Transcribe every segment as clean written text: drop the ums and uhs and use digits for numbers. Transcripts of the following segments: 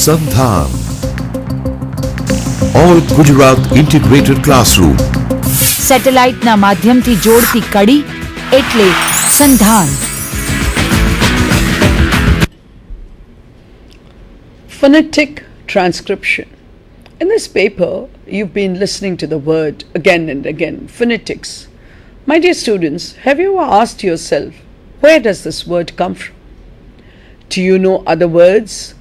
SANDHAN, All Gujarat Integrated Classroom. સેટેલાઇટના માધ્યમથી જોડતી કડી એટલે સંધાન. Phonetic transcription. In this paper, you've been listening to the word again and again, phonetics. My dear students, have you ever asked yourself, where does this word come from? Do you know other words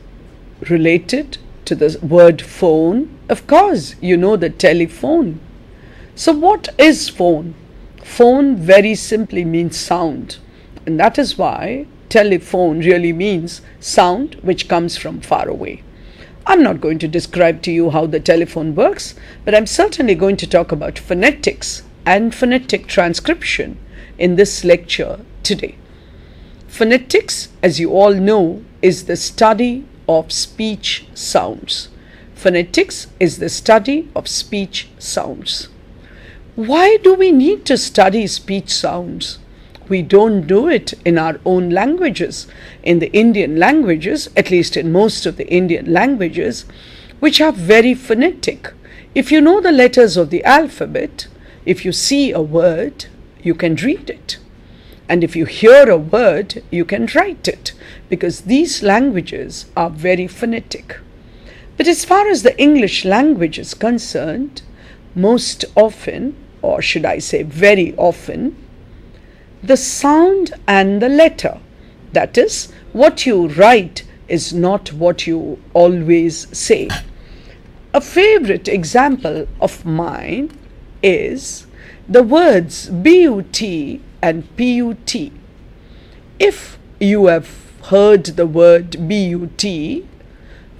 related to the word phone? Of course, you know the telephone. So what is phone? Phone very simply means sound, and that is why telephone really means sound which comes from far away. I'm not going to describe to you how the telephone works, but I'm certainly going to talk about phonetics and phonetic transcription in this lecture today. Phonetics, as you all know, is the study of speech sounds. Phonetics is the study of speech sounds. Why do we need to study speech sounds? We don't do it in our own languages, in the Indian languages, at least in most of the Indian languages, which are very phonetic. If you know the letters of the alphabet, if you see a word, you can read it. And if you hear a word, you can write it, because these languages are very phonetic. But as far as the English language is concerned, most often, or should I say very often, the sound and the letter, that is, what you write is not what you always say. A favorite example of mine is the words but and put. If you have heard the word but,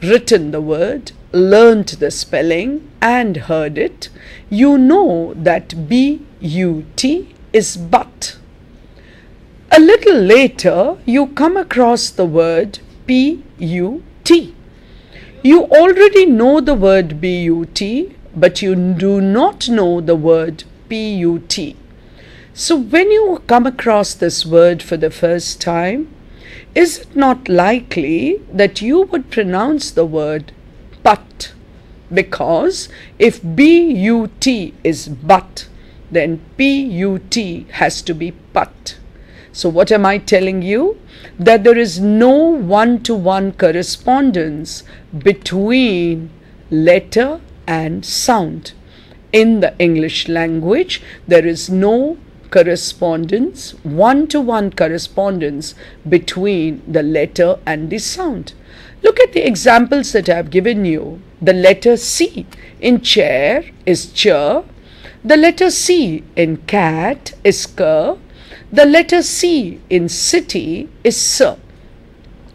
written the word, learnt the spelling and heard it, you know that but is but. A little later, you come across the word put. You already know the word but, but you do not know the word put. So when you come across this word for the first time, is it not likely that you would pronounce the word but? Because if but is but, then put has to be but. So what am I telling you? That there is no one-to-one correspondence between letter and sound. In the English language, there is no correspondence, one-to-one correspondence between the letter and the sound. Look at the examples that I have given you. The letter C in chair is chur. The letter C in cat is cur. The letter C in city is sir.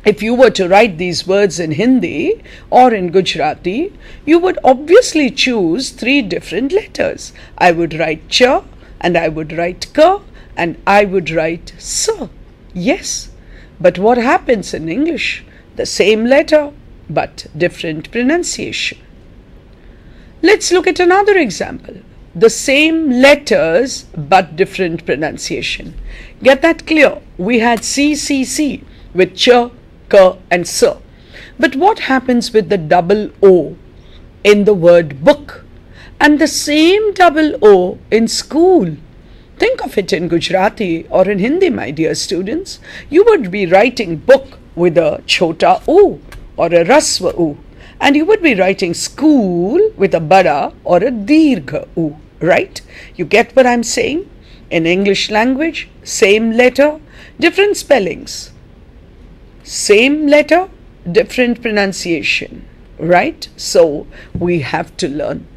If you were to write these words in Hindi or in Gujarati, you would obviously choose 3 different letters. I would write cha, and I would write ka, and I would write sir. Yes, but what happens in English? The same letter, but different pronunciation. Let's look at another example. The same letters, but different pronunciation. Get that clear? We had CCC with cha, ka, and sir. But what happens with the double O in the word book? And the same double O in school. Think of it in Gujarati or in Hindi, my dear students. You would be writing book with a chota U or a rasva U. And you would be writing school with a bada or a dirgha U, right? You get what I'm saying? In English language, same letter, different spellings. Same letter, different pronunciation, right? So we have to learn.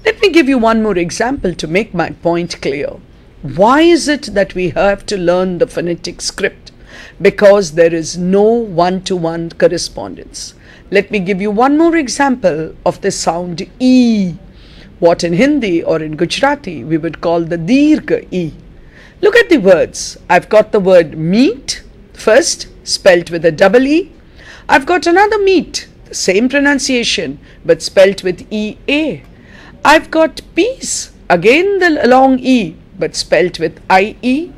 Let me give you one more example to make my point clear. Why is it that we have to learn the phonetic script? Because there is no one-to-one correspondence. Let me give you one more example of the sound E, what in Hindi or in Gujarati we would call the dirgha E. Look at the words. I've got the word meat first, spelt with a double E. I've got another meat, the same pronunciation, but spelt with EA. I've got peace, again the long E, but spelt with IE.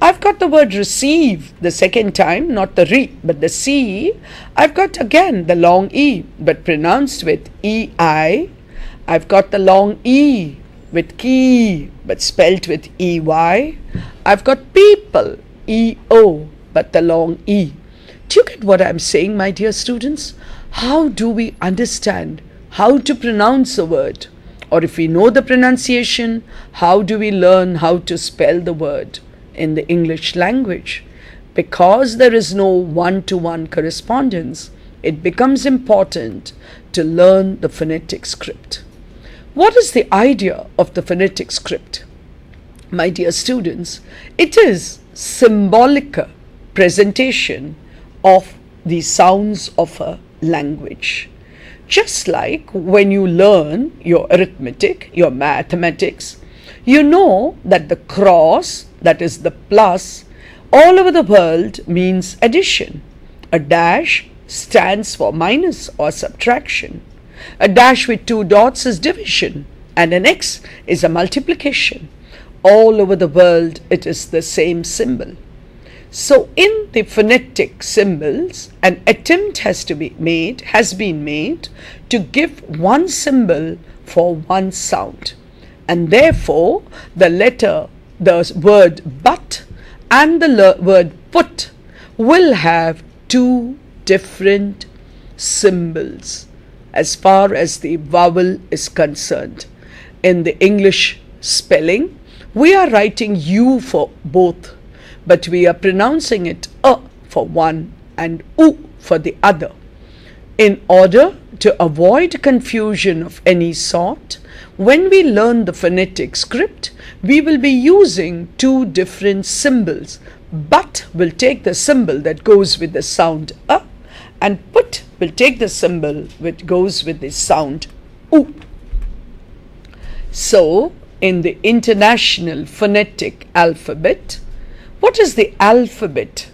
I've got the word receive the second time, not the re, but the C. I've got again the long E, but pronounced with EI. I've got the long E with key, but spelt with EY. I've got people, EO, but the long E. Do you get what I'm saying, my dear students? How do we understand how to pronounce a word? Or if we know the pronunciation, how do we learn how to spell the word in the English language? Because there is no one-to-one correspondence, it becomes important to learn the phonetic script. What is the idea of the phonetic script? My dear students, it is symbolic presentation of the sounds of a language. Just like when you learn your arithmetic, your mathematics, you know that the cross, that is the plus, all over the world means addition. A dash stands for minus or subtraction. A dash with two dots is division, and an X is a multiplication. All over the world it is the same symbol. So in the phonetic symbols, an attempt has been made to give one symbol for one sound. And therefore, the word but and the word put will have two different symbols as far as the vowel is concerned. In the English spelling, we are writing U for both, but we are pronouncing it for one and U for the other. In order to avoid confusion of any sort, when we learn the phonetic script, we will be using two different symbols. But will take the symbol that goes with the sound and put will take the symbol which goes with the sound U. So, in the International Phonetic Alphabet, what is the alphabet?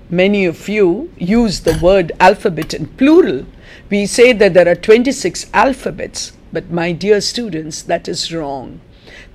Many of you use the word alphabet in plural. We say that there are 26 alphabets, but my dear students, that is wrong.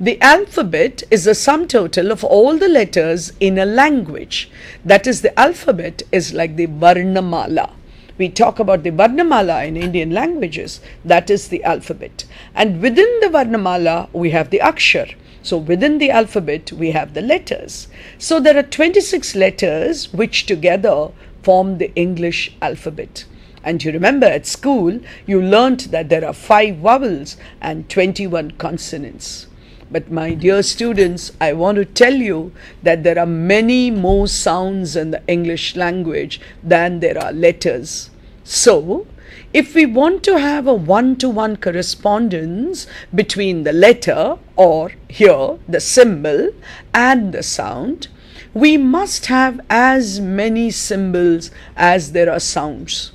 The alphabet is the sum total of all the letters in a language. That is, the alphabet is like the Varnamala. We talk about the Varnamala in Indian languages. That is the alphabet. And within the Varnamala, we have the Akshar. So within the alphabet, we have the letters. So there are 26 letters which together form the English alphabet. And you remember at school, you learnt that there are 5 vowels and 21 consonants. But my dear students, I want to tell you that there are many more sounds in the English language than there are letters. So, if we want to have a one-to-one correspondence between the letter, or here the symbol, and the sound, we must have as many symbols as there are sounds.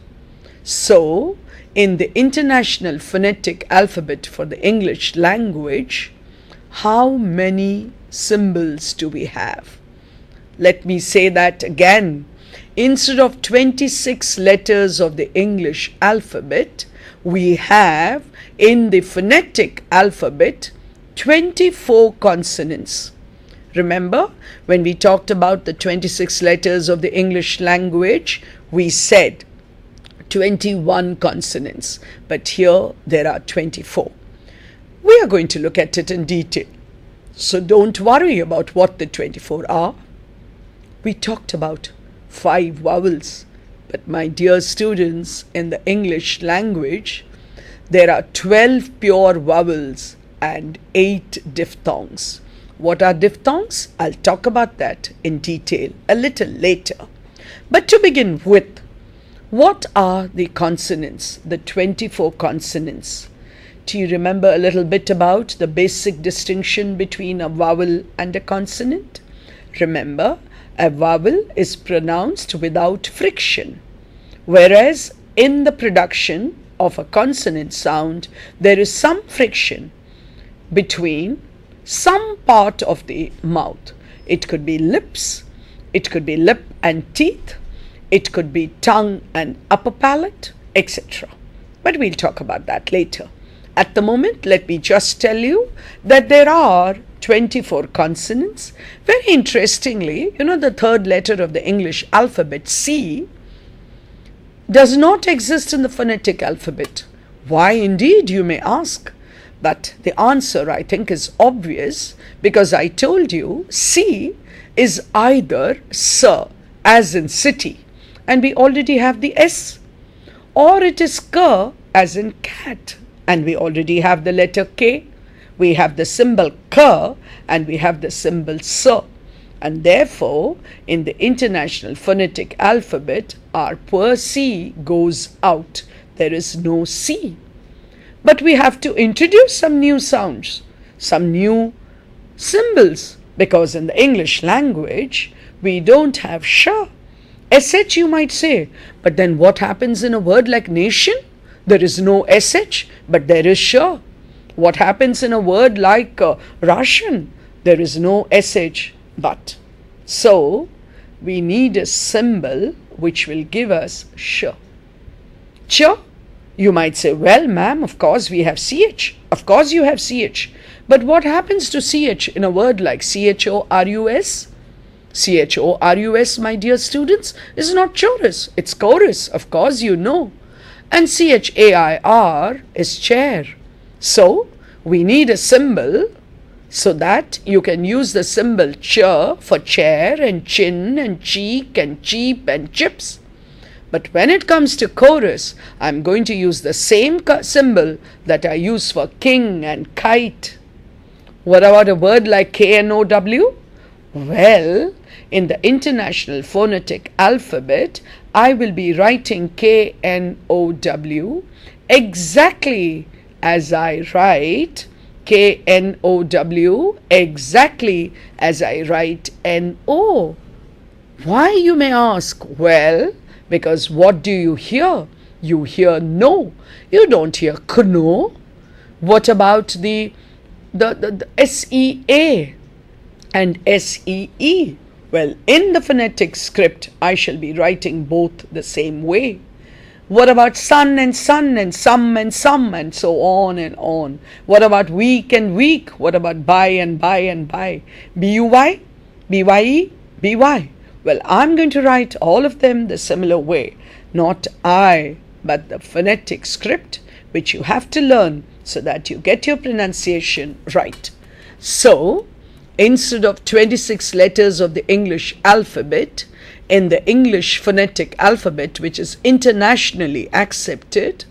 So, in the International Phonetic Alphabet for the English language, how many symbols do we have? Let me say that again. Instead of 26 letters of the English alphabet, we have in the phonetic alphabet 24 consonants. Remember, when we talked about the 26 letters of the English language, we said 21 consonants, but here there are 24. We are going to look at it in detail. So don't worry about what the 24 are. We talked about 5 vowels. But my dear students, in the English language, there are 12 pure vowels and 8 diphthongs. What are diphthongs? I'll talk about that in detail a little later. But to begin with, what are the consonants, the 24 consonants? Do you remember a little bit about the basic distinction between a vowel and a consonant? Remember, a vowel is pronounced without friction, whereas in the production of a consonant sound, there is some friction between some part of the mouth. It could be lips, it could be lip and teeth, it could be tongue and upper palate, etc. But we'll talk about that later. At the moment, let me just tell you that there are 24 consonants. Very interestingly, the third letter of the English alphabet, C, does not exist in the phonetic alphabet. Why indeed, you may ask? But the answer, I think, is obvious, because I told you C is either sir, as in city, and we already have the S, or it is ker, as in cat, and we already have the letter K. We have the symbol ker and we have the symbol sir. And therefore, in the International Phonetic Alphabet, our poor C goes out. There is no C. But we have to introduce some new sounds, some new symbols, because in the English language, we don't have sh. SH, you might say. But then what happens in a word like nation? There is no SH, but there is sh. What happens in a word like Russian? There is no SH, but. So, we need a symbol which will give us sh. Ch, you might say, well, ma'am, of course we have CH. Of course you have CH. But what happens to CH in a word like CHORUS? CHORUS, my dear students, is not chorus. It's chorus, of course you know. And CHAIR is chair. So, we need a symbol so that you can use the symbol ch for chair and chin and cheek and cheap and chips. But when it comes to chorus, I'm going to use the same symbol that I use for king and kite. What about a word like KNOW? Well, in the International Phonetic Alphabet, I will be writing KNOW exactly as I write KNOW, exactly as I write NO. Why, you may ask? Well, because what do you hear? You hear no. You don't hear kno. What about the SEA and SEE? Well, in the phonetic script, I shall be writing both the same way. What about sun and some and so on and on? What about week and week? What about buy and buy and buy? BUY, BYE, BY. Well, I'm going to write all of them the similar way. Not I, but the phonetic script, which you have to learn so that you get your pronunciation right. So, instead of 26 letters of the English alphabet, in the English phonetic alphabet, which is internationally accepted,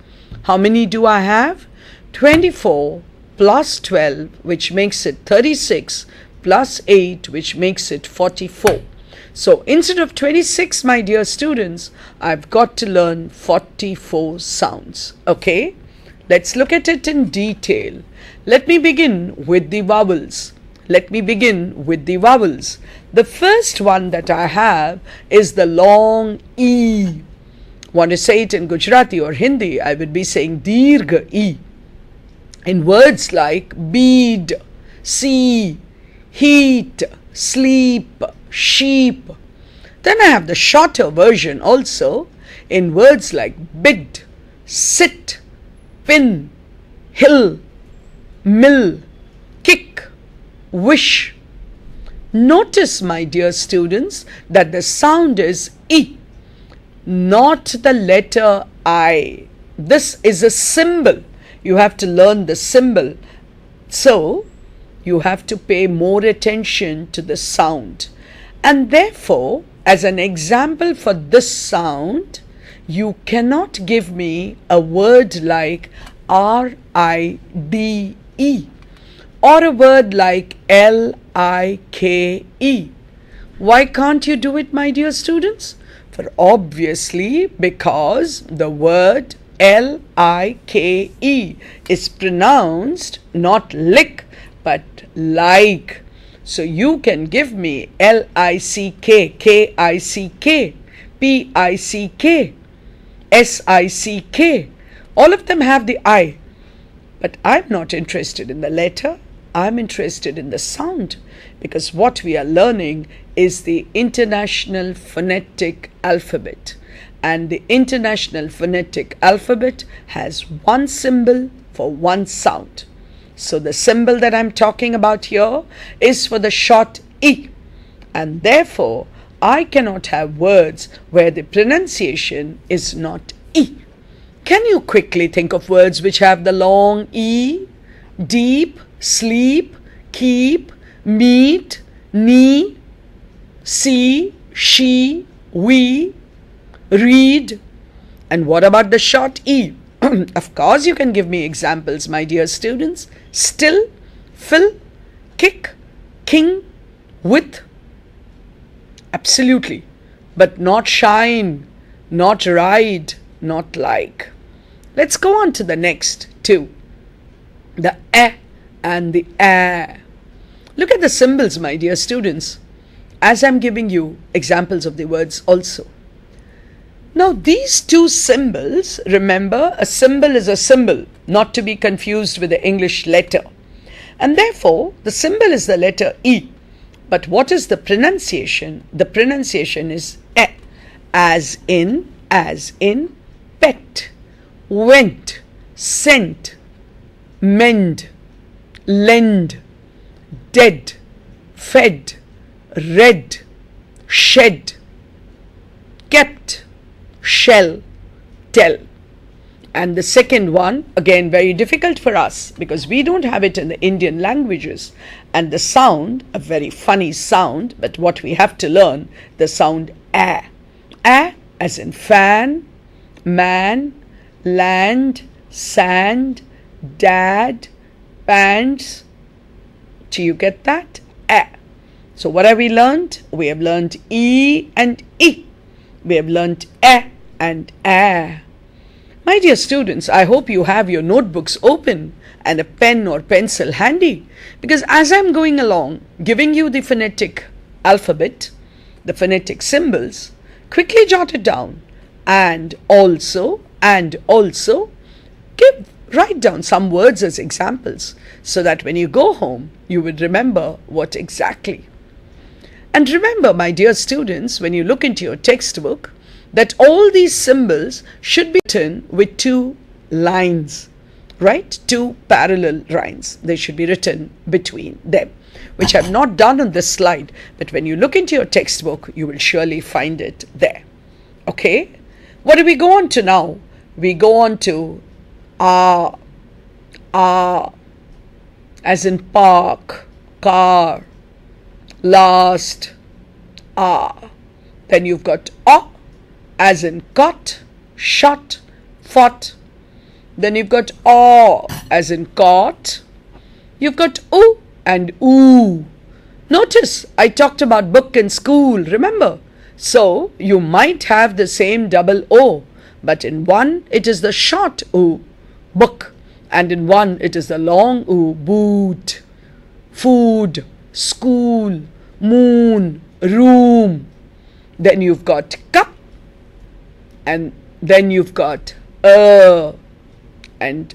how many do I have? 24 plus 12, which makes it 36, plus 8, which makes it 44. So instead of 26, my dear students, I've got to learn 44 sounds. Okay? Let's look at it in detail. Let me begin with the vowels. The first one that I have is the long E. Want to say it in Gujarati or Hindi, I would be saying Dirgha E. In words like bead, sea, heat, sleep, sheep. Then I have the shorter version also in words like bid, sit, pin, hill, mill, kick, wish. Notice, my dear students, that the sound is E, not the letter I. This is a symbol. You have to learn the symbol. So, you have to pay more attention to the sound. And therefore, as an example for this sound, you cannot give me a word like RIDE or a word like LIKE. Why can't you do it, my dear students? For obviously, because the word LIKE is pronounced not lick but like. So you can give me LICK, KICK, PICK, SICK. All of them have the I. But I'm not interested in the letter. I'm interested in the sound, because what we are learning is the International Phonetic Alphabet. And the International Phonetic Alphabet has one symbol for one sound. So the symbol that I'm talking about here is for the short E. And therefore, I cannot have words where the pronunciation is not E. Can you quickly think of words which have the long E? Deep, sleep, keep, meet, knee, see, she, we, read. And what about the short E? Of course you can give me examples, my dear students. Still, fill, kick, king, with. Absolutely. But not shine, not ride, not like. Let's go on to the next two. The A and the A. Look at the symbols, my dear students, as I'm giving you examples of the words also. Now these two symbols, remember, a symbol is a symbol, not to be confused with the English letter. And therefore, the symbol is the letter E. But what is the pronunciation? The pronunciation is E, as in pet, went, sent, mend, lend, dead, fed, read, shed, kept, shall, tell. And the second one, again very difficult for us because we don't have it in the Indian languages. And the sound, a very funny sound, but what we have to learn, the sound A. A as in fan, man, land, sand, dad, pants. Do you get that? A. So what have we learned? We have learned E and E. We have learned A and A. My dear students, I hope you have your notebooks open and a pen or pencil handy, because as I'm going along giving you the phonetic alphabet, the phonetic symbols, quickly jot it down and also write down some words as examples so that when you go home you would remember what exactly. And remember, my dear students, when you look into your textbook, that all these symbols should be written with two lines, right? Two parallel lines. They should be written between them, which I've not done on this slide, but when you look into your textbook, you will surely find it there. Okay? What do we go on to now? We go on to as in park, car, last, Then you've got as in cot, shot, fought. Then you've got as in caught. You've got oo and oo. Notice I talked about book in school, remember? So you might have the same double O, but in one it is the short O, book, and in one it is the long O, boot, food, school, moon, room. Then you've got cup, and then you've got and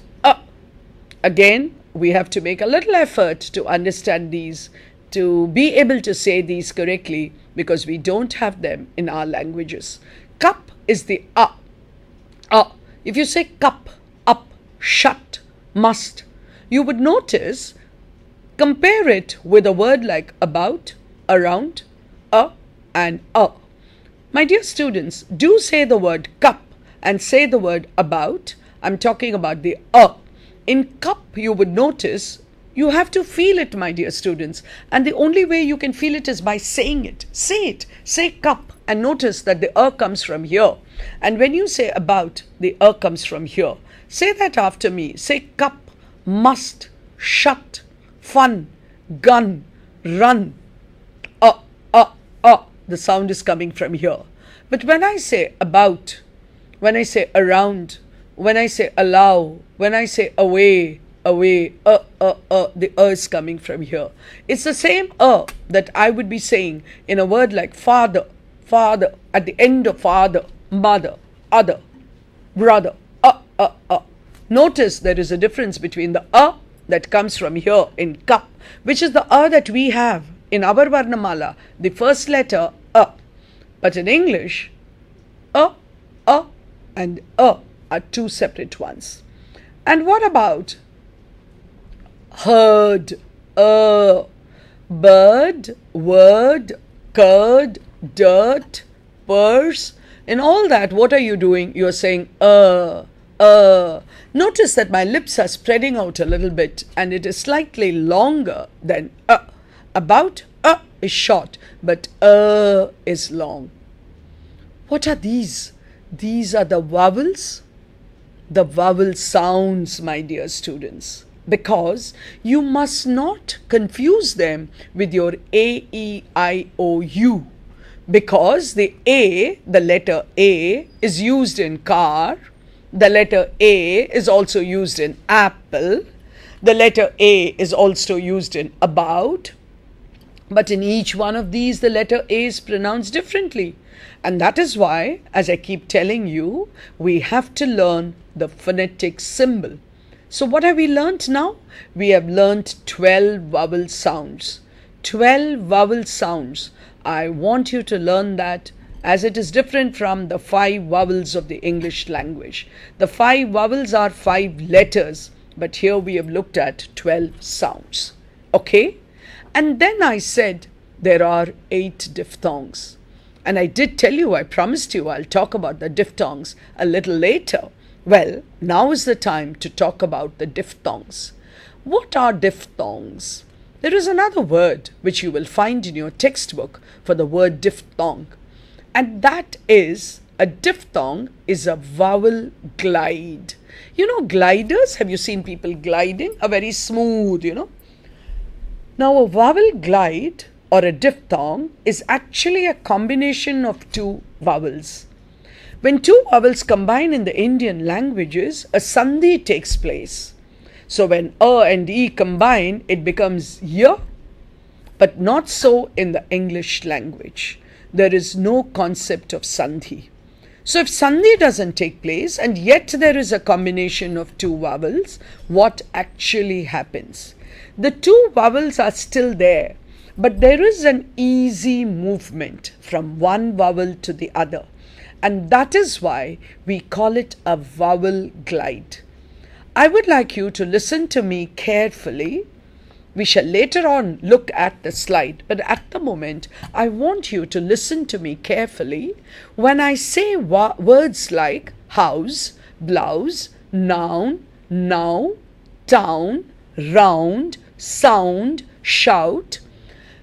Again, we have to make a little effort to understand these, to be able to say these correctly, because we don't have them in our languages. Cup is the If you say cup, up, shut, must, you would notice, compare it with a word like about, around, and My dear students, do say the word cup and say the word about. I'm talking about the In cup, you would notice, you have to feel it, my dear students. And the only way you can feel it is by saying it. Say it. Say cup. And notice that the comes from here. And when you say about, the comes from here. Say that after me. Say cup, must, shut, fun, gun, run. The sound is coming from here. But when I say about, when I say around, when I say allow, when I say away, the is coming from here. It's the same that I would be saying in a word like father, at the end of father, mother, other, brother, Notice there is a difference between the that comes from here in cup, which is the that we have in our Varnamala, the first letter But in English, and are two separate ones. And what about Heard, bird, word, curd, dirt, purse. In all that, what are you doing? You're saying Notice that my lips are spreading out a little bit and it is slightly longer than About is short, but is long. What are these? These are the vowels. The vowel sounds, my dear students, because you must not confuse them with your A, E, I, O, U, because the letter A is used in car, the letter A is also used in apple, the letter A is also used in about, but in each one of these the letter A is pronounced differently. And that is why, as I keep telling you, we have to learn the phonetic symbol. So what have we learnt now? We have learnt 12 vowel sounds. 12 vowel sounds. I want you to learn that, as it is different from the 5 vowels of the English language. The 5 vowels are 5 letters, but here we have looked at 12 sounds. Okay? And then I said there are 8 diphthongs. And I did tell you, I promised you I'll talk about the diphthongs a little later. Well, now is the time to talk about the diphthongs. What are diphthongs? There is another word which you will find in your textbook for the word diphthong. And that is, a diphthong is a vowel glide. You know gliders? Have you seen people gliding? A very smooth, Now a vowel glide or a diphthong is actually a combination of 2 vowels. When 2 vowels combine in the Indian languages, a sandhi takes place. So when and e combine, it becomes y, but not so in the English language. There is no concept of sandhi. So if sandhi doesn't take place and yet there is a combination of 2 vowels, what actually happens? The 2 vowels are still there, but there is an easy movement from one vowel to the other. And that is why we call it a vowel glide. I would like you to listen to me carefully. We shall later on look at the slide, but at the moment I want you to listen to me carefully when I say words like house, blouse, noun, now, town, round, sound, shout.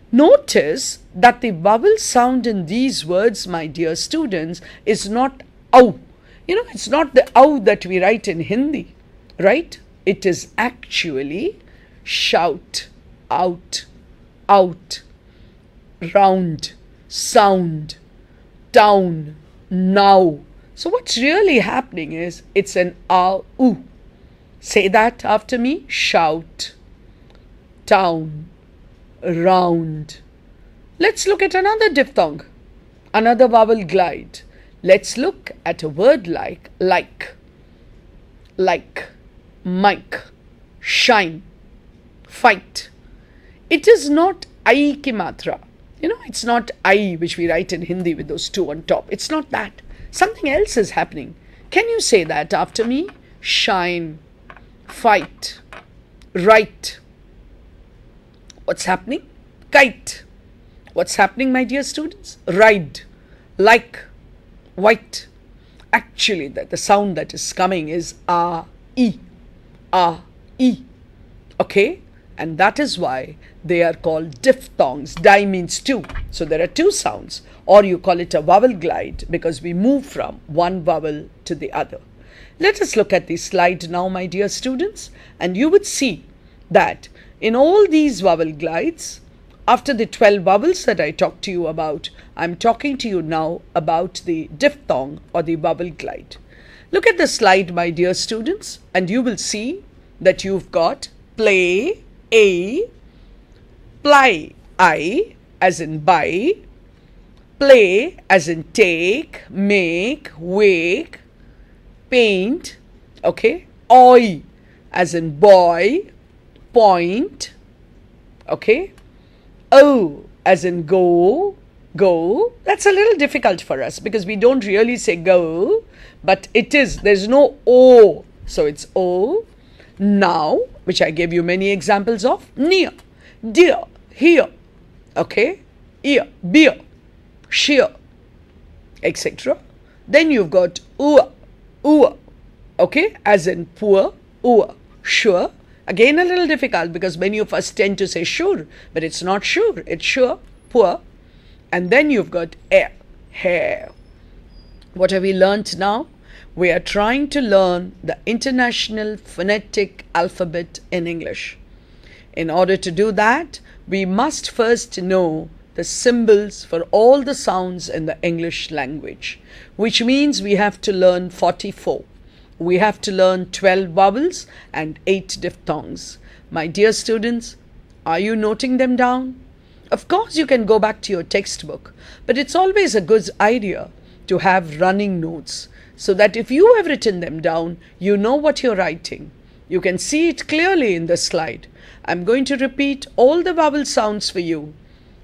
Notice that the vowel sound in these words, my dear students, is not ow. It's not the ow that we write in Hindi, right? It is actually shout, out, out, round, sound, down, now. So what's really happening is it's an ow. Say that after me. Shout, town, round. Let's look at another diphthong, another vowel glide. Let's look at a word like, mic, shine, fight. It is not I ki matra. It's not I which we write in Hindi with those 2 on top. It's not that. Something else is happening. Can you say that after me? Shine, fight, write. What's happening? Kite. What's happening, my dear students? Ride, like, white. Actually, the sound that is coming is e, e. Okay? And that is why they are called diphthongs. Di means 2. So there are 2 sounds. Or you call it a vowel glide because we move from one vowel to the other. Let us look at the slide now, my dear students. And you would see that in all these vowel glides, after the 12 vowels that I talked to you about, I'm talking to you now about the diphthong or the vowel glide. Look at the slide, my dear students, and you will see that you've got play, a, ply, I, as in buy, play, as in take, make, wake, paint, okay, oi, as in boy, point, okay, oh, as in go. That's a little difficult for us because we don't really say go, but there's no o, so it's o. Now, which I gave you many examples of. Near, dear, here, okay, ear, beer, sheer, etc. Then you've got ooh, okay, as in poor, ooh, sure. Again a little difficult because many of us tend to say sure, but it's not sure, it's sure, poor. And then you've got air, hair. What have we learnt now? We are trying to learn the International Phonetic Alphabet in English. In order to do that, we must first know the symbols for all the sounds in the English language, which means we have to learn 44. We have to learn 12 vowels and 8 diphthongs. My dear students, are you noting them down? Of course, you can go back to your textbook, but it's always a good idea to have running notes so that if you have written them down, you know what you're writing. You can see it clearly in the slide. I'm going to repeat all the vowel sounds for you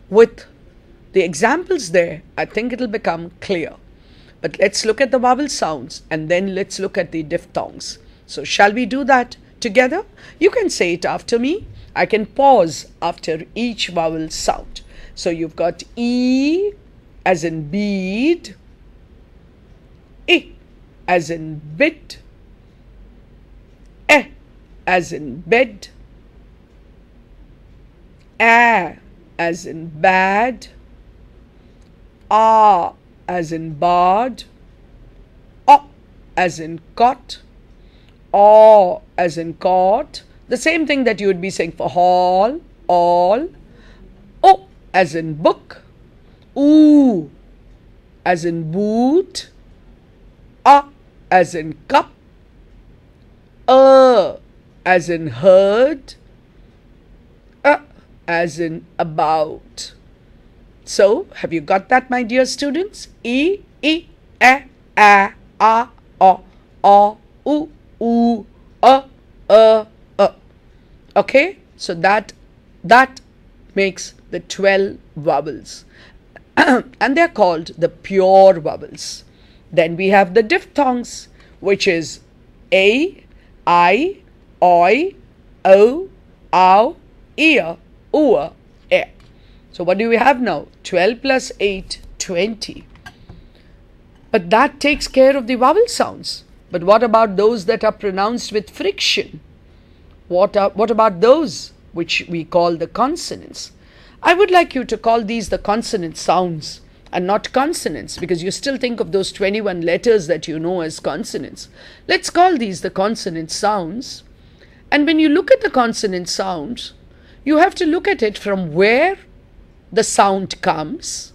with the examples there. I think it'll become clear. But let's look at the vowel sounds and then let's look at the diphthongs. So shall we do that together? You can say it after me. I can pause after each vowel sound. So you've got E as in bead, I as in bit, E as in bed, A as in bad, A as in barred, O as in cot, O as in caught. The same thing that you would be saying for hall, all. O as in book, oo as in boot, a as in cup, as in heard, as in about. So, have you got that, my dear students? E, I, a, o, u, Okay, so that makes the 12 vowels and they're called the pure vowels. Then we have the diphthongs, which is a, I, oi, o, ow, ear, ooh, e. So what do we have now? 12 plus 8, 20. But that takes care of the vowel sounds. But what about those that are pronounced with friction? What about those which we call the consonants? I would like you to call these the consonant sounds and not consonants, because you still think of those 21 letters that you know as consonants. Let's call these the consonant sounds. And when you look at the consonant sounds, you have to look at it from where the sound comes,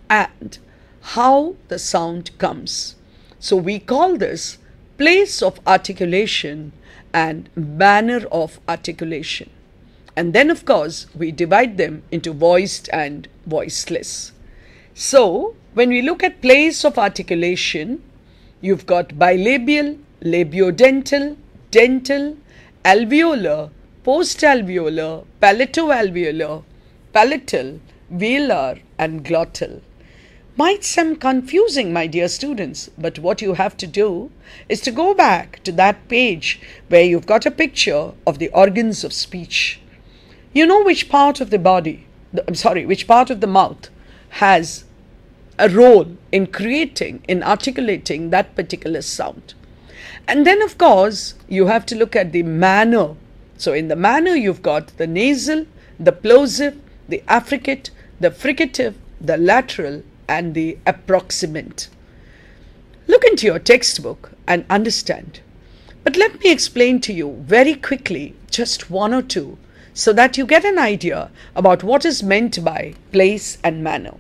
and how the sound comes. So we call this place of articulation and manner of articulation. And then, of course, we divide them into voiced and voiceless. So, when we look at place of articulation, you've got bilabial, labiodental, dental, alveolar, postalveolar, palatoalveolar, palatal, velar, and glottal. Might seem confusing, my dear students, but what you have to do is to go back to that page where you've got a picture of the organs of speech. You know which part of the body, which part of the mouth has a role in articulating that particular sound. And then, of course, you have to look at the manner. So in the manner, you've got the nasal, the plosive, the affricate, the fricative, the lateral, and the approximant. Look into your textbook and understand. But let me explain to you very quickly just one or two so that you get an idea about what is meant by place and manner.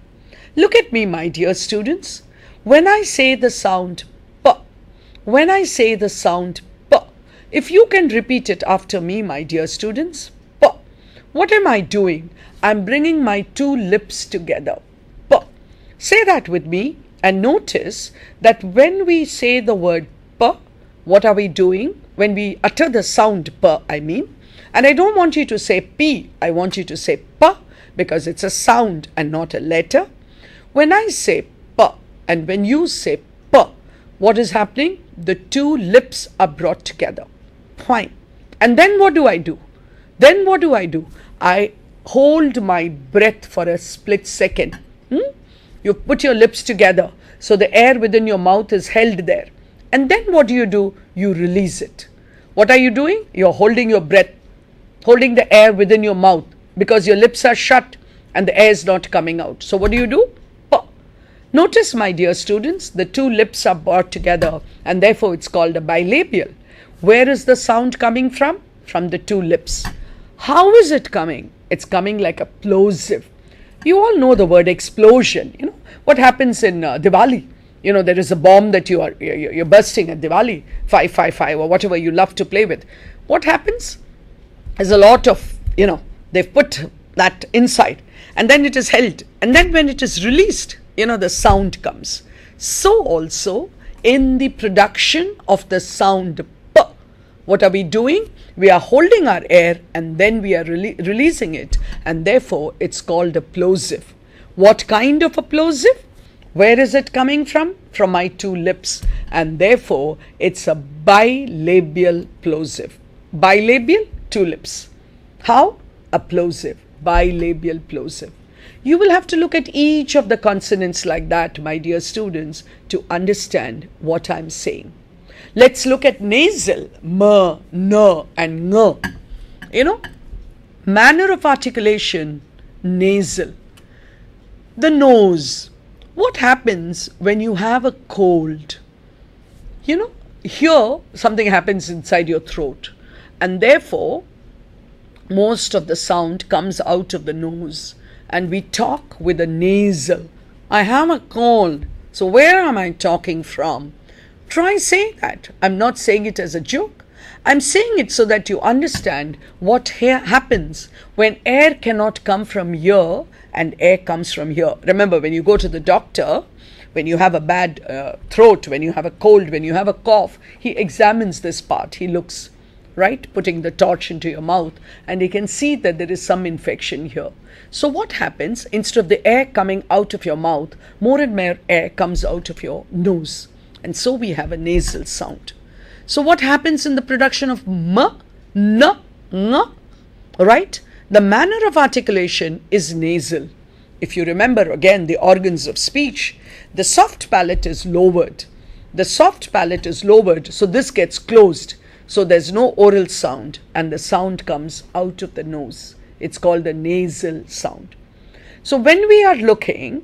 Look at me, my dear students. When I say the sound p, if you can repeat it after me, my dear students, p. What am I doing? I'm bringing my two lips together. P. Say that with me and notice that when we say the word p, what are we doing? When we utter the sound p, and I don't want you to say p, I want you to say p because it's a sound and not a letter. When I say p and when you say p, what is happening? The two lips are brought together. Fine. And then what do I do? I hold my breath for a split second. You put your lips together, so the air within your mouth is held there. And then what do? You release it. What are you doing? You're holding your breath, holding the air within your mouth, because your lips are shut and the air is not coming out. So what do? Notice, my dear students, the two lips are brought together, and therefore it's called a bilabial. Where is the sound coming from? From the two lips. How is it coming? It's coming like a plosive. You all know the word explosion. You know what happens in Diwali. You know, there is a bomb that you're bursting at Diwali, 555 or whatever you love to play with. What happens? There's a lot of, they've put that inside, and then it is held, and then when it is released, the sound comes. So also in the production of the sound P, what are we doing? We are holding our air and then we are releasing it, and therefore it's called a plosive. What kind of a plosive? Where is it coming from? From my two lips, and therefore it's a bilabial plosive. Bilabial, two lips. How? A plosive, bilabial plosive. You will have to look at each of the consonants like that, my dear students, to understand what I'm saying. Let's look at nasal, m, n, and ng. Manner of articulation, nasal. The nose. What happens when you have a cold? Here something happens inside your throat, and therefore most of the sound comes out of the nose, and we talk with a nasal. I have a cold. So where am I talking from? Try saying that. I'm not saying it as a joke. I'm saying it so that you understand what happens when air cannot come from here and air comes from here. Remember, when you go to the doctor, when you have a bad throat, when you have a cold, when you have a cough, he examines this part. He looks, right, putting the torch into your mouth, and he can see that there is some infection here. So what happens? Instead of the air coming out of your mouth, more and more air comes out of your nose. And so we have a nasal sound. So what happens in the production of m, n, ng? Right? The manner of articulation is nasal. If you remember again the organs of speech, the soft palate is lowered. The soft palate is lowered, so this gets closed. So there's no oral sound, and the sound comes out of the nose. It's called a nasal sound. So when we are looking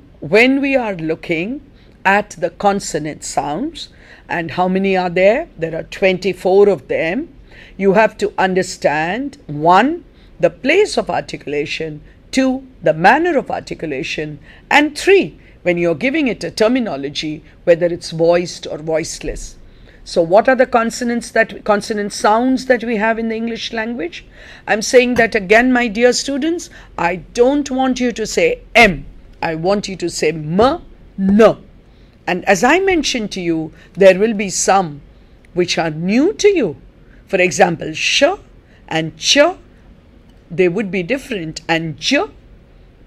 at the consonant sounds, and how many are there? There are 24 of them. You have to understand 1, the place of articulation, 2, the manner of articulation, and 3, when you're giving it a terminology, whether it's voiced or voiceless. So what are the consonant sounds that we have in the English language? I'm saying that again, my dear students, I don't want you to say M. I want you to say M, N. And as I mentioned to you, there will be some which are new to you. For example, sh and ch, they would be different, and j,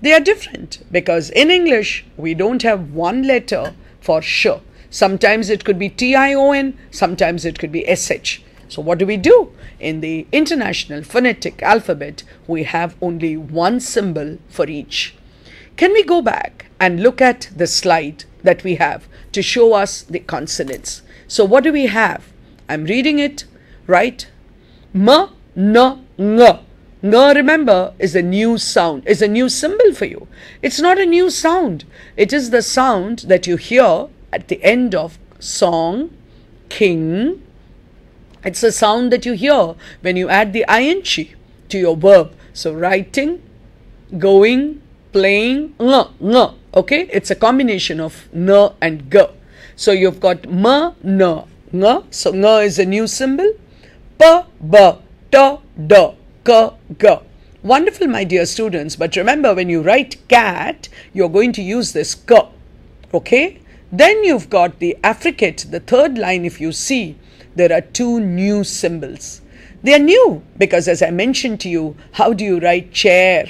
they are different, because in English, we don't have one letter for sh. Sometimes it could be tion, sometimes it could be sh. So what do? In the International Phonetic Alphabet, we have only one symbol for each. Can we go back and look at the slide that we have to show us the consonants? So what do we have? I'm reading it, right? M, n, ng. Ng, remember, is a new sound, is a new symbol for you. It's not a new sound. It is the sound that you hear at the end of song, king. It's a sound that you hear when you add the ing to your verb. So writing, going, playing, ng. Okay, it's a combination of n and g. So you've got m, n, ng. So ng is a new symbol. P, b, t, d, k, g. Wonderful, my dear students. But remember, when you write cat, you're going to use this k. Okay. Then you've got the affricate, the third line. If you see, there are 2 new symbols. They are new because, as I mentioned to you, how do you write chair?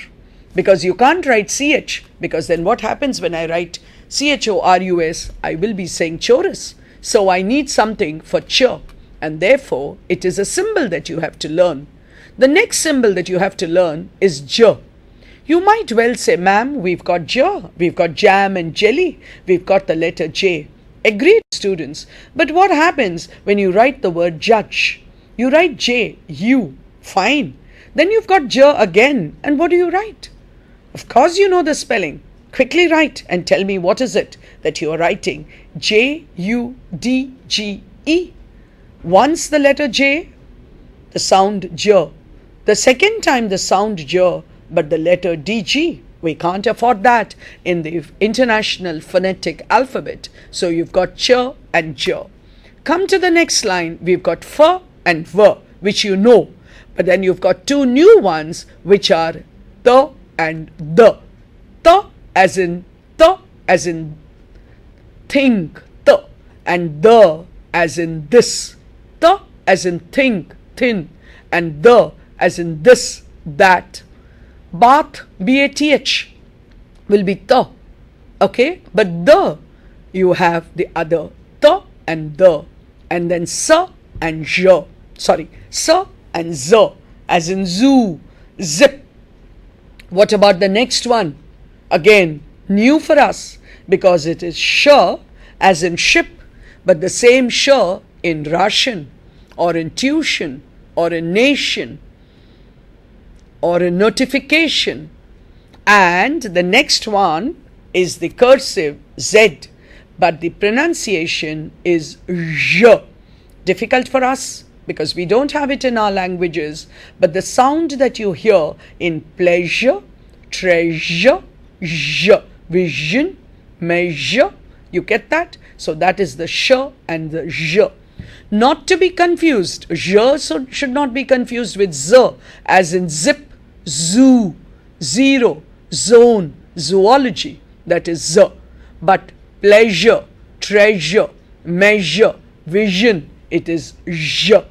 Because you can't write ch, because then what happens when I write chorus, I will be saying chorus. So I need something for ch, and therefore it is a symbol that you have to learn. The next symbol that you have to learn is j. You might well say, ma'am, we've got j, we've got jam and jelly, we've got the letter J. Agreed, students. But what happens when you write the word judge? You write J, U, fine. Then you've got j again, and what do you write? Of course you know the spelling. Quickly write and tell me what is it that you are writing. J-U-D-G-E. Once the letter J, the sound j. The second time the sound j, but the letter DG. We can't afford that in the international phonetic alphabet. So you've got ch and j. Come to the next line. We've got f and v, which you know. But then you've got two new ones, which are th and the. Th as in think, th, and the as in this. Th as in think, thin, and the as in this, that. Bath, B-A-T-H, will be th, okay? But the, you have the other th and the, and then s and j, sorry, s and z, as in zoo, zip. What about the next one? Again, new for us, because it is sh, as in ship, but the same sh in Russian, or in tuition, or in nation, or a notification. And the next one is the cursive Z, but the pronunciation is J. Difficult for us because we don't have it in our languages, but the sound that you hear in pleasure, treasure, J, vision, measure, you get that? So that is the sh and the J. Not to be confused, J should not be confused with Z, as in zip, zoo, zero, zone, zoology, that is Z. But pleasure, treasure, measure, vision, it is J.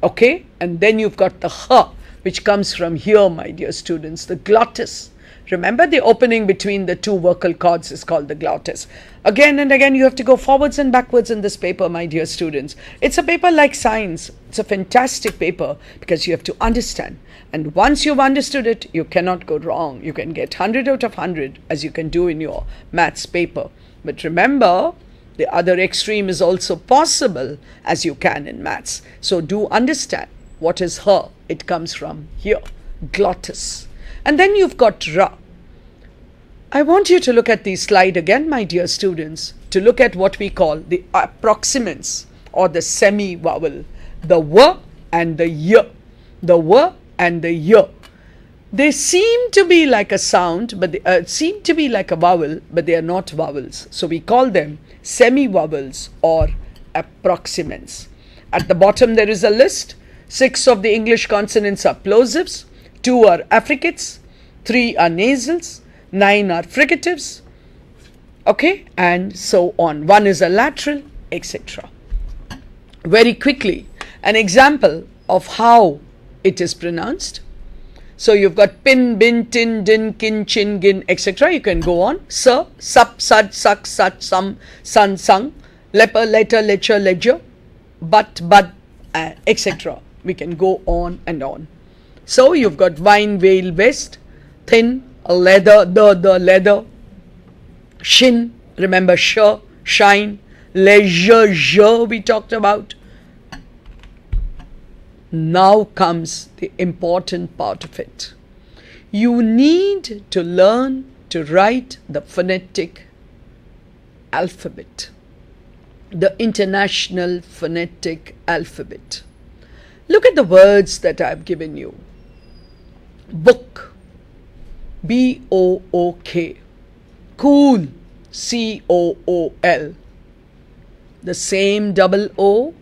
Okay? And then you've got the H, which comes from here, my dear students, the glottis. Remember, the opening between the two vocal cords is called the glottis. Again and again, you have to go forwards and backwards in this paper, my dear students. It's a paper like science. It's a fantastic paper because you have to understand. And once you've understood it, you cannot go wrong. You can get 100 out of 100 as you can do in your maths paper. But remember, the other extreme is also possible as you can in maths. So do understand what is her. It comes from here, glottis. And then you've got ra. I want you to look at the slide again, my dear students, to look at what we call the approximants or the semi-vowel, the w and the y, the w and the y. They seem to be like a sound, but they seem to be like a vowel, but they are not vowels. So we call them semi-vowels or approximants. At the bottom there is a list. 6 of the English consonants are plosives, 2 are affricates, 3 are nasals, 9 are fricatives, okay, and so on. 1 is a lateral, etc. Very quickly, an example of how it is pronounced. So you've got pin, bin, tin, din, kin, chin, gin, etc. You can go on. Sir, sup, sud, suck, sut, sum, sun, sung, leper, letter, ledger, ledger, but, bud, etc. We can go on and on. So you've got wine, veil, vest, thin, leather, the leather, shin, remember sh, shine, leisure, je we talked about. Now comes the important part of it. You need to learn to write the phonetic alphabet, the international phonetic alphabet. Look at the words that I've given you. Book, B-O-O-K, cool, C-O-O-L, the same double O,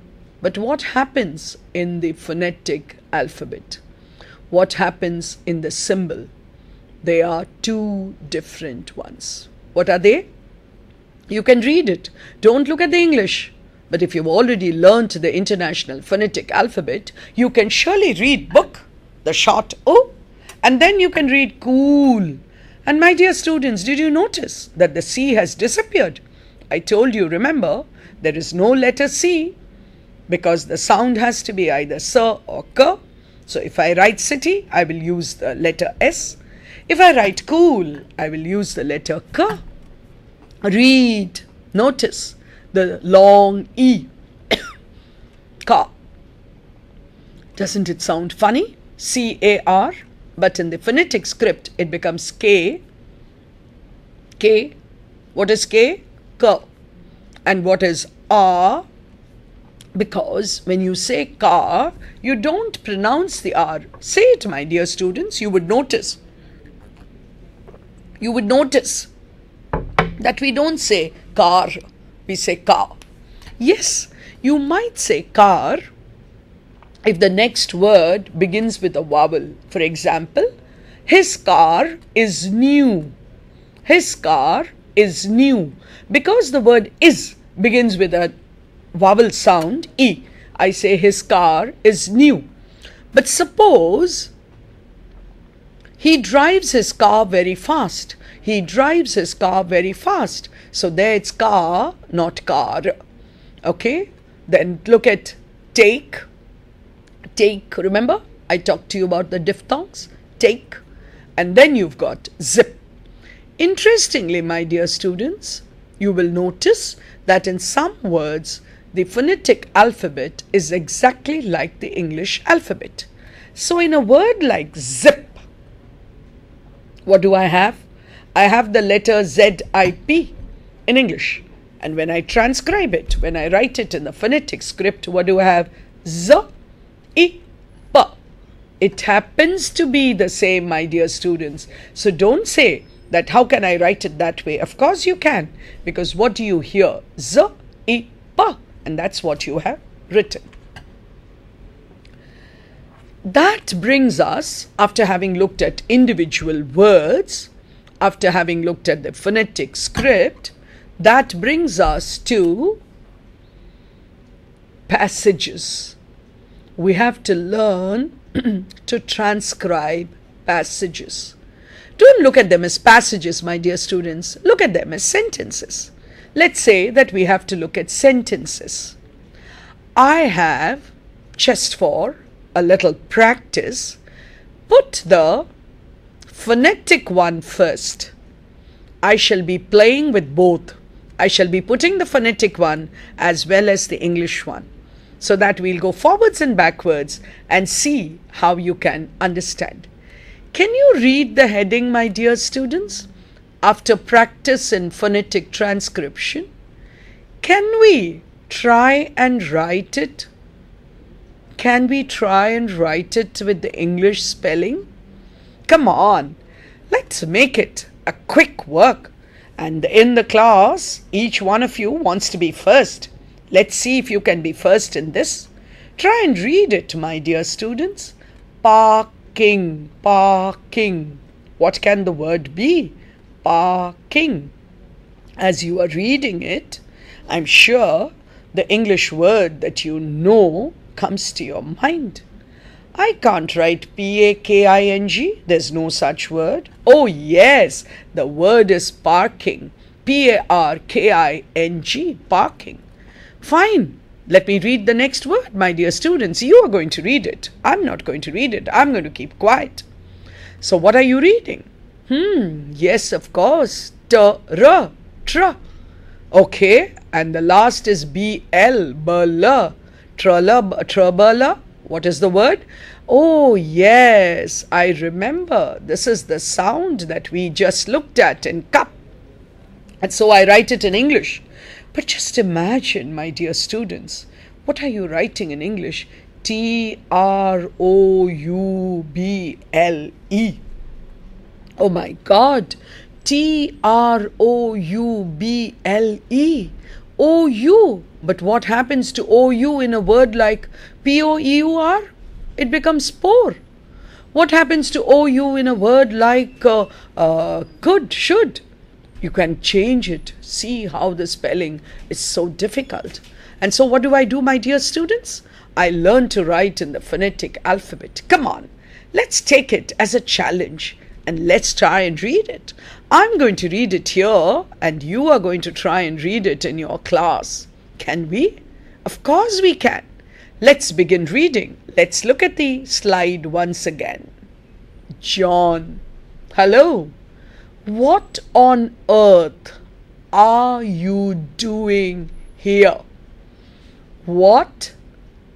but what happens in the phonetic alphabet? What happens in the symbol? They are two different ones. What are they? You can read it. Don't look at the English. But if you've already learnt the international phonetic alphabet, you can surely read book, the short O, and then you can read cool. And my dear students, did you notice that the C has disappeared? I told you, remember, there is no letter C because the sound has to be either S or K. So if I write city, I will use the letter S. If I write cool, I will use the letter K. Read, notice the long E. Car. Doesn't it sound funny? C-A-R. But in the phonetic script, it becomes K. K. What is K? K. And what is R? Because when you say car, you don't pronounce the R. Say it, my dear students. You would notice. You would notice that we don't say car. We say car. Yes, you might say car if the next word begins with a vowel. For example, his car is new. His car is new. Because the word is begins with a vowel sound, E, I say his car is new. But suppose he drives his car very fast. He drives his car very fast. So there it's car, not car. Okay? Then look at take. Take, remember? I talked to you about the diphthongs. Take. And then you've got zip. Interestingly, my dear students, you will notice that in some words, the phonetic alphabet is exactly like the English alphabet. So in a word like zip, what do I have? I have the letter Z-I-P in English. And when I transcribe it, when I write it in the phonetic script, what do I have? Z-I-P. It happens to be the same, my dear students. So don't say that how can I write it that way? Of course you can. Because what do you hear? Z-I-P. And that's what you have written. That brings us, after having looked at individual words, after having looked at the phonetic script, that brings us to passages. We have to learn to transcribe passages. Don't look at them as passages, my dear students. Look at them as sentences. Let's say that we have to look at sentences. I have, just for a little practice, put the phonetic one first. I shall be playing with both. I shall be putting the phonetic one as well as the English one, so that we'll go forwards and backwards and see how you can understand. Can you read the heading, my dear students? After practice in phonetic transcription, can we try and write it? Can we try and write it with the English spelling? Come on, let's make it a quick work. And in the class, each one of you wants to be first. Let's see if you can be first in this. Try and read it, my dear students. Parking, parking. What can the word be? Parking. As you are reading it, I'm sure the English word that you know comes to your mind. I can't write P-A-K-I-N-G. There's no such word. Oh yes, the word is parking. P-A-R-K-I-N-G, parking. Fine. Let me read the next word, my dear students. You are going to read it. I'm not going to read it. I'm going to keep quiet. So what are you reading? Yes, of course. T-R, tr. Okay, and the last is B-L, B-L, trabala. What is the word? Oh, yes, I remember. This is the sound that we just looked at in cup. And so I write it in English. But just imagine, my dear students, what are you writing in English? T-R-O-U-B-L-E. Oh my God, T-R-O-U-B-L-E. O-U. But what happens to O-U in a word like P-O-E-U-R? It becomes poor. What happens to O-U in a word like could, should? You can change it. See how the spelling is so difficult. And so what do I do, my dear students? I learn to write in the phonetic alphabet. Come on, let's take it as a challenge. and let's try and read it. I'm going to read it here and you are going to try and read it in your class. Can we? Of course we can. Let's begin reading. Let's look at the slide once again. John. Hello. What on earth are you doing here? What?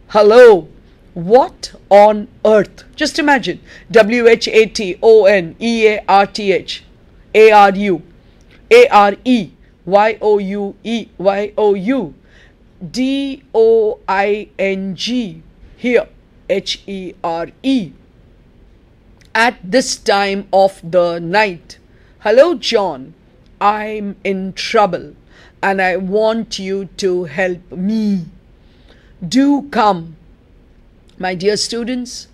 Hello. What on earth? Just imagine. WHATONEARTH ARU AREYOUYOU DOING here HERE at this time of the night. Hello, John. I'm in trouble and I want you to help me. Do come. My dear students,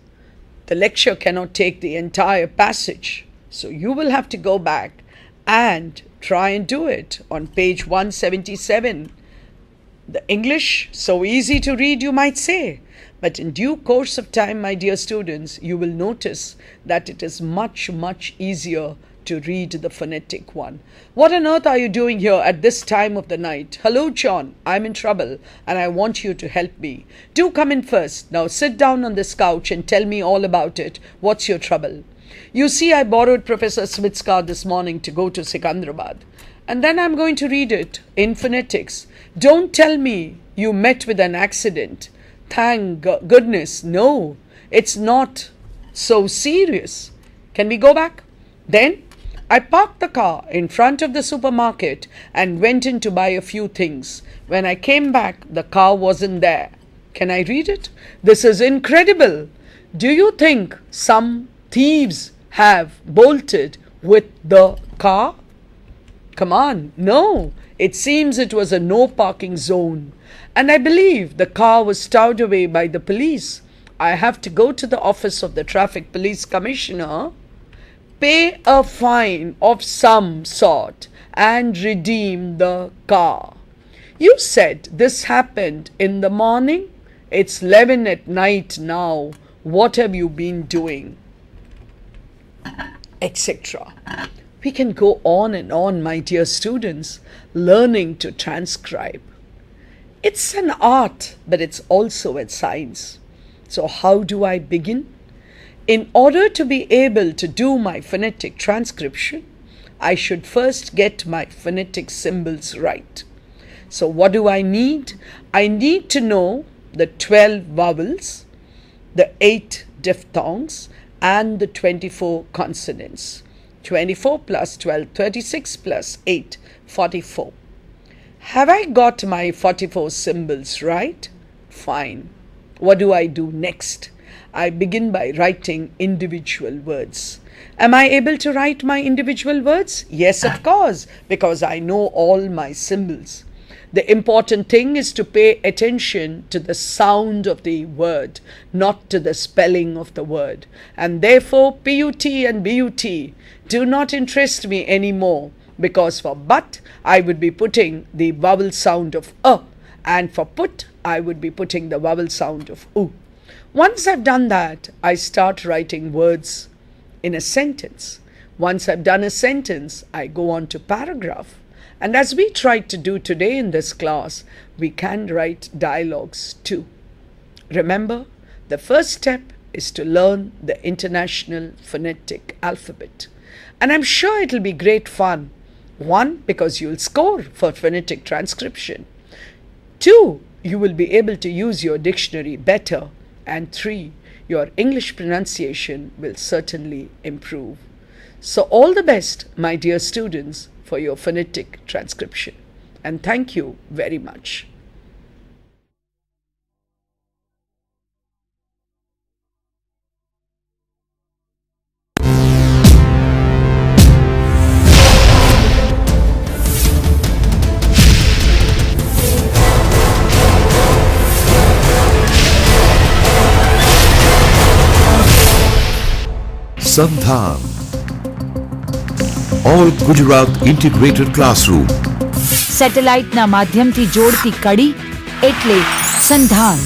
the lecture cannot take the entire passage, so you will have to go back and try and do it on page 177. The English, so easy to read, you might say, but in due course of time, my dear students, you will notice that it is much, much easier to read the phonetic one. What on earth are you doing here at this time of the night? Hello, John. I'm in trouble and I want you to help me. Do come in first. Now sit down on this couch and tell me all about it. What's your trouble? You see, I borrowed Professor Smith's car this morning to go to Sikandrabad. And then I'm going to read it in phonetics. Don't tell me you met with an accident. Thank goodness, no. It's not so serious. Can we go back? Then I parked the car in front of the supermarket and went in to buy a few things. When I came back, the car wasn't there. Can I read it? This is incredible. Do you think some thieves have bolted with the car? Come on, no. It seems it was a no parking zone. And I believe the car was stowed away by the police. I have to go to the office of the Traffic Police Commissioner, pay a fine of some sort and redeem the car. You said this happened in the morning? It's 11 at night now. What have you been doing? Etc. We can go on and on, my dear students, learning to transcribe. It's an art, but it's also a science. So how do I begin? In order to be able to do my phonetic transcription, I should first get my phonetic symbols right. So what do I need? I need to know the 12 vowels, the 8 diphthongs, and the 24 consonants. 24 plus 12, 36 plus 8, 44. Have I got my 44 symbols right? Fine. What do I do next? I begin by writing individual words. Am I able to write my individual words? Yes, of course, because I know all my symbols. The important thing is to pay attention to the sound of the word, not to the spelling of the word. And therefore, PUT and BUT do not interest me anymore, because for but, I would be putting the vowel sound of and for put, I would be putting the vowel sound of u. Once I've done that, I start writing words in a sentence. Once I've done a sentence, I go on to paragraph. And as we tried to do today in this class, we can write dialogues too. Remember, the first step is to learn the International Phonetic Alphabet. And I'm sure it'll be great fun. 1, because you'll score for phonetic transcription. 2, you will be able to use your dictionary better. And 3, your English pronunciation will certainly improve. So all the best, my dear students, for your phonetic transcription. And thank you very much. SANDHAN, All Gujarat Integrated Classroom. સેટેલાઇટના માધ્યમથી જોડતી કડી એટલે સંધાન.